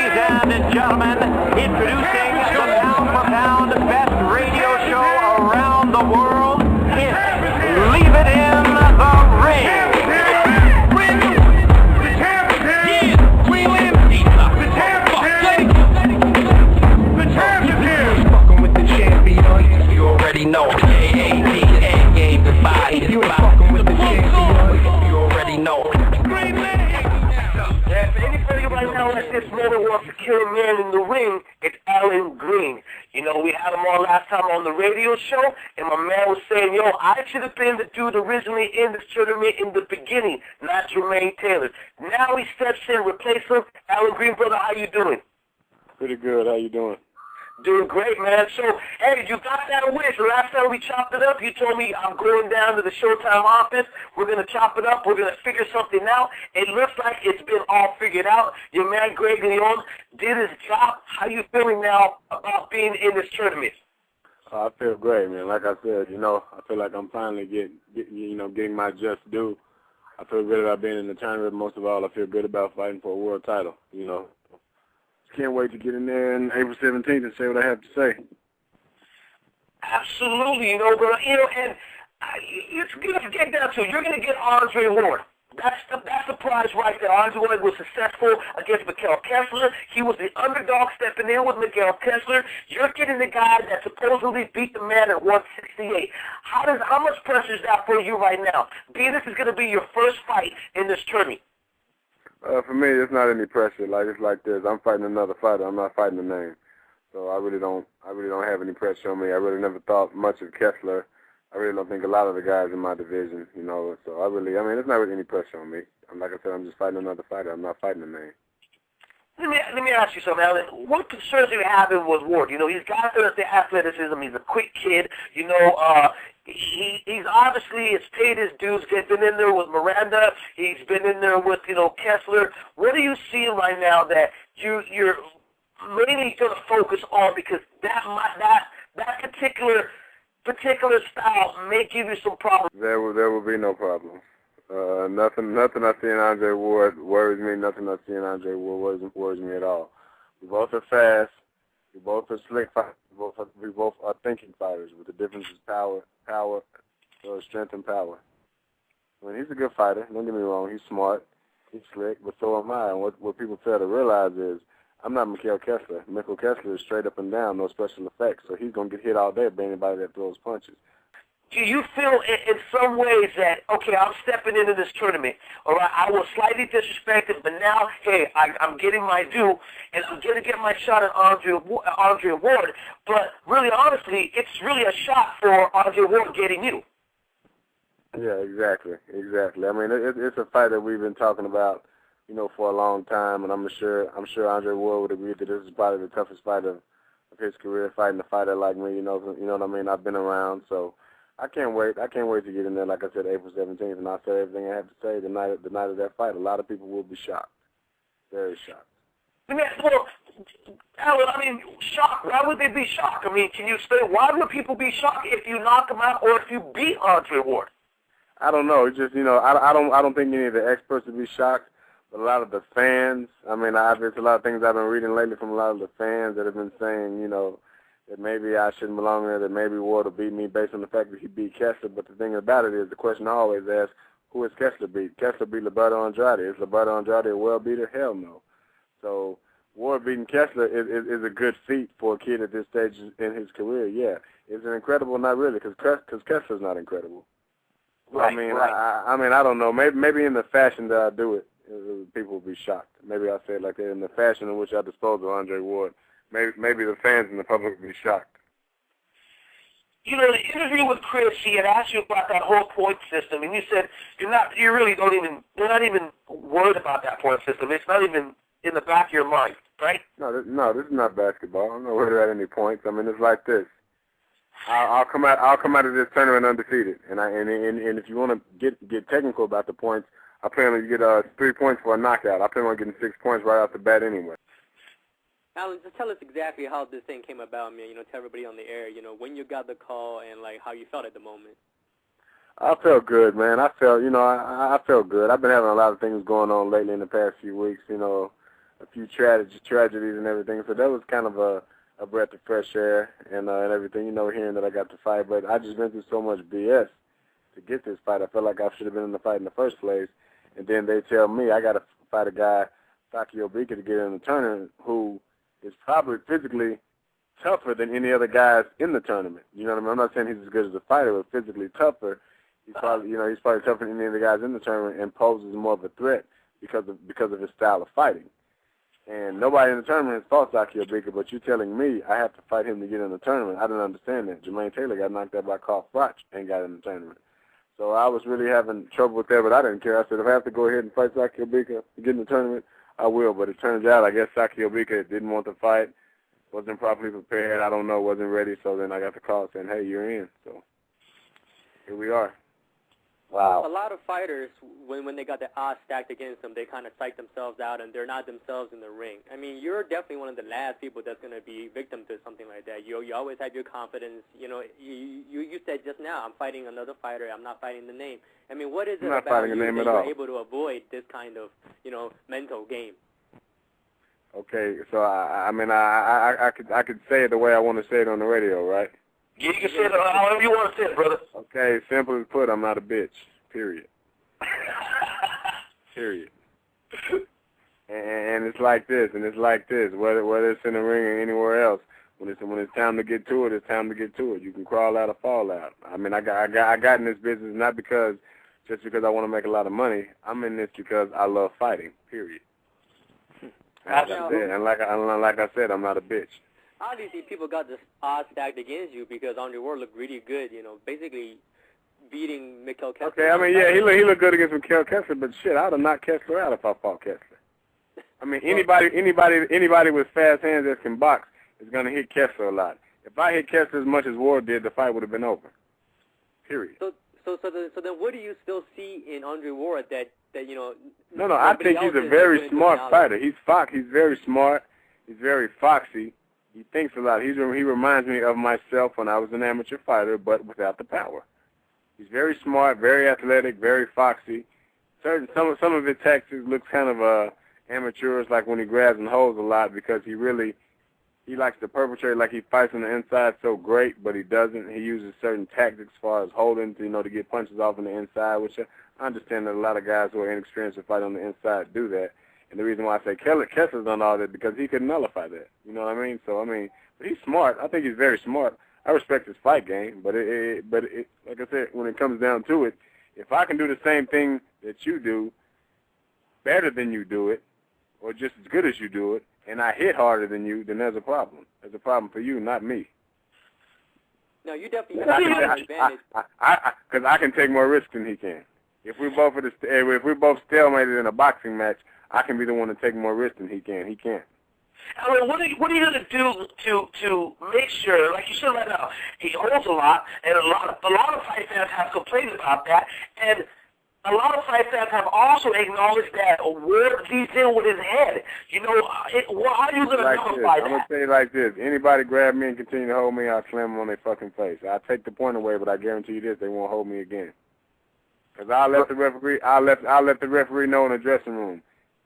Ladies and gentlemen, introducing the pound-for-pound best radio show around the world, it's Leave It in the Ring. Fucking with the champion, you already know. If you ain't fucking with the champion, you already know. Anybody right now that this man wants to kill a man in the ring, it's Allan Green. You know, we had him on last time on the radio show, and my man was saying, yo, I should have been the dude originally in this tournament in the beginning, not Jermaine Taylor. Now he steps in, replace him. Allan Green, brother, how you doing? Pretty good. How you doing? Doing great, man. So, hey, you got that wish. Last time we chopped it up, you told me I'm going down to the Showtime office. We're going to chop it up. We're going to figure something out. It looks like it's been all figured out. Your man, Greg Leon, did his job. How you feeling now about being in this tournament? I feel great, man. Like I said, you know, I feel like I'm finally getting my just due. I feel good about being in the tournament. Most of all, I feel good about fighting for a world title, you know. Can't wait to get in there on April 17th and say what I have to say. Absolutely, you know, but and let's get down to it. You're going to get Andre Ward. That's the prize right there. Andre Ward was successful against Mikael Kessler. He was the underdog stepping in with Mikael Kessler. You're getting the guy that supposedly beat the man at 168. How much pressure is that for you right now? Being this is going to be your first fight in this tournament. For me, it's not any pressure. Like it's like this. I'm fighting another fighter. I'm not fighting a name. So I really don't have any pressure on me. I really never thought much of Kessler. I really don't think a lot of the guys in my division, you know. So it's not really any pressure on me. Like I said, I'm just fighting another fighter. I'm not fighting a name. Let me ask you something, Allan. What concerns you having with Ward? You know, he's got the athleticism. He's a quick kid. You know, he's obviously has paid his dues. He's been in there with Miranda. He's been in there with, you know, Kessler. What are you seeing right now that you're mainly going to focus on, because that particular style may give you some problems? There will be no problems. Nothing I see in Andre Ward worries me. Nothing I see in Andre Ward worries me at all. We both are fast. We both are slick fighters. We both are thinking fighters. But the difference is strength and power. I mean, he's a good fighter. Don't get me wrong. He's smart. He's slick. But so am I. And what people fail to realize is I'm not Mikael Kessler. Mikael Kessler is straight up and down, no special effects. So he's going to get hit all day by anybody that throws punches. Do you feel in some ways that, okay, I'm stepping into this tournament, all right, I was slightly disrespected, but now, hey, I'm getting my due, and I'm going to get my shot at Andre Ward, but really, honestly, it's really a shot for Andre Ward getting you. Yeah, exactly. I mean, it's a fight that we've been talking about, you know, for a long time, and I'm sure Andre Ward would agree that this is probably the toughest fight of his career, fighting a fighter like me, you know what I mean? I've been around, so I can't wait. I can't wait to get in there, like I said, April 17th, and I'll say everything I have to say the night of that fight. A lot of people will be shocked, very shocked. Well, Allan, I mean, shocked. Why would they be shocked? I mean, can you explain why would people be shocked if you knock him out or if you beat Andre Ward? I don't know. It's just, you know, I don't think any of the experts would be shocked, but a lot of the fans. I mean, there's a lot of things I've been reading lately from a lot of the fans that have been saying, you know, that maybe I shouldn't belong there, that maybe Ward will beat me based on the fact that he beat Kessler. But the thing about it is, the question I always ask, who has Kessler beat? Kessler beat Roberto Andrade. Is Roberto Andrade a world beater? Hell no. So Ward beating Kessler is a good feat for a kid at this stage in his career, yeah. Is it incredible? Not really, because Kessler's not incredible. Right, I mean, I don't know. Maybe in the fashion that I do it, people will be shocked. Maybe I say it like that. In the fashion in which I dispose of Andre Ward, maybe the fans and the public will be shocked. You know, the interview with Chris, he had asked you about that whole point system, and you said you're not even worried about that point system. It's not even in the back of your mind, right? No, this is not basketball. I'm not worried about any points. I mean, it's like this. I'll come out of this tournament undefeated, and if you want to get technical about the points, I plan on get 3 points for a knockout. I plan on getting 6 points right off the bat anyway. Allan, just tell us exactly how this thing came about, man. You know, tell everybody on the air, you know, when you got the call and, like, how you felt at the moment. I felt good, man. I felt good. I've been having a lot of things going on lately in the past few weeks, you know. a few tragedies and everything. So that was kind of a breath of fresh air and everything, hearing that I got to fight. But I just been through so much BS to get this fight. I felt like I should have been in the fight in the first place. And then they tell me I got to fight a guy, Saki Obika, to get in the tournament, who is probably physically tougher than any other guys in the tournament. You know what I mean? I'm not saying he's as good as a fighter, but physically tougher. He's probably, he's probably tougher than any of the guys in the tournament and poses more of a threat because of his style of fighting. And nobody in the tournament has fought Saki Obika, but you're telling me I have to fight him to get in the tournament. I didn't understand that. Jermaine Taylor got knocked out by Carl Froch and got in the tournament. So I was really having trouble with that, but I didn't care. I said, if I have to go ahead and fight Saki Obika to get in the tournament, I will. But it turns out, I guess Saki Obika didn't want to fight, wasn't properly prepared, I don't know, wasn't ready. So then I got the call saying, hey, you're in. So here we are. Wow. A lot of fighters, when they got the odds stacked against them, they kind of psych themselves out, and they're not themselves in the ring. I mean, you're definitely one of the last people that's going to be victim to something like that. You always have your confidence. You said just now, I'm fighting another fighter. I'm not fighting the name. I mean, what is it about you that you're able to avoid this kind of, mental game? Okay, so I could say it the way I want to say it on the radio, right? You can say it however you want to say it, brother. Okay, simple as put, I'm not a bitch. Period. Period. And it's like this, and it's like this. Whether it's in the ring or anywhere else, when it's time to get to it, it's time to get to it. You can crawl out or fall out. I mean, I got in this business not just because I want to make a lot of money. I'm in this because I love fighting. Period. And like I said, I'm not a bitch. Obviously, people got the odds stacked against you because Andre Ward looked really good, basically beating Mikkel Kessler. Okay, I mean, yeah, he looked good against Mikkel Kessler, but shit, I'd have knocked Kessler out if I fought Kessler. I mean, anybody with fast hands that can box is going to hit Kessler a lot. If I hit Kessler as much as Ward did, the fight would have been over. Period. So then what do you still see in Andre Ward that No, I think he's a very smart fighter. He's very smart. He's very foxy. He thinks a lot. He reminds me of myself when I was an amateur fighter, but without the power. He's very smart, very athletic, very foxy. Some of his tactics looks kind of amateurish, like when he grabs and holds a lot, because he likes to perpetrate like he fights on the inside so great, but he doesn't. He uses certain tactics as far as holding to get punches off on the inside, which I understand that a lot of guys who are inexperienced with fighting on the inside do that. And the reason why I say Kessler's done all that because he could nullify that. You know what I mean? So, but he's smart. I think he's very smart. I respect his fight game, but like I said, when it comes down to it, if I can do the same thing that you do, better than you do it, or just as good as you do it, and I hit harder than you, then there's a problem. There's a problem for you, not me. No, you definitely have an advantage. Because I can take more risk than he can. If we're both stalemated in a boxing match, I can be the one to take more risk than he can. He can't. I mean, what are you going to do to make sure, like you said right now, he holds a lot, and a lot of fight fans have complained about that, and a lot of fight fans have also acknowledged that Ward leads in with his head. How are you going to nullify that? I'm going to tell you like this. Anybody grab me and continue to hold me, I'll slam them on their fucking face. I'll take the point away, but I guarantee you this, they won't hold me again. Because I'll let the referee know in the dressing room.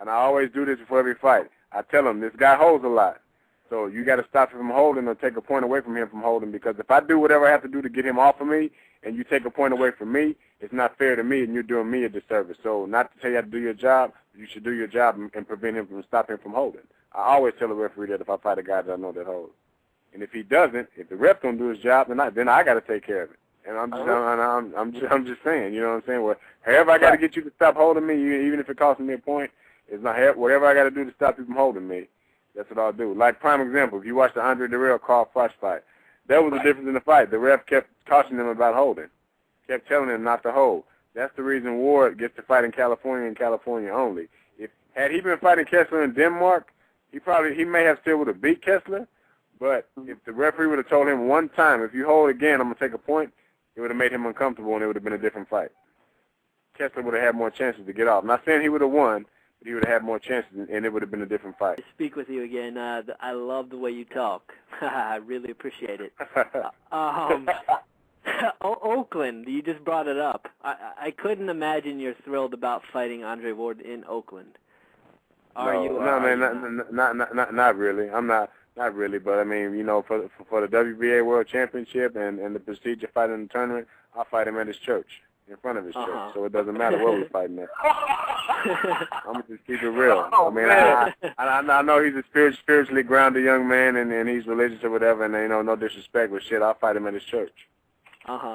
And I always do this before every fight. I tell him, this guy holds a lot. So you got to stop him from holding or take a point away from him from holding, because if I do whatever I have to do to get him off of me and you take a point away from me, it's not fair to me and you're doing me a disservice. So not to tell you how to do your job, you should do your job and prevent him from stopping him from holding. I always tell the referee that if I fight a guy that I know that holds. And if he doesn't, if the ref don't do his job, then I got to take care of it. And I'm just saying, you know what I'm saying? Well, however I got to get you to stop holding me, even if it costs me a point, it's not whatever I got to do to stop you from holding me. That's what I'll do. Like prime example, if you watch the Andre Dirrell Carl Froch fight, that was the difference in the fight. The ref kept cautioning him about holding, kept telling him not to hold. That's the reason Ward gets to fight in California and California only. Had he been fighting Kessler in Denmark, he may have still would have beat Kessler. But if the referee would have told him one time, if you hold again, I'm gonna take a point, it would have made him uncomfortable and it would have been a different fight. Kessler would have had more chances to get off. I'm not saying he would have won, but he would have had more chances and it would have been a different fight. To speak with you again, I love the way you talk. I really appreciate it. Oakland, you just brought it up. I couldn't imagine you're thrilled about fighting Andre Ward in Oakland. Are you? No, man, not really. I'm not really. But I mean, you know, for the WBA World Championship and the prestigious fight in the tournament, I'll fight him at his church, in front of his church. So it doesn't matter where we're fighting at. I'm gonna just keep it real. I mean, I know he's a spiritually grounded young man, and he's religious or whatever, and you know, no disrespect, but shit, I'll fight him at his church.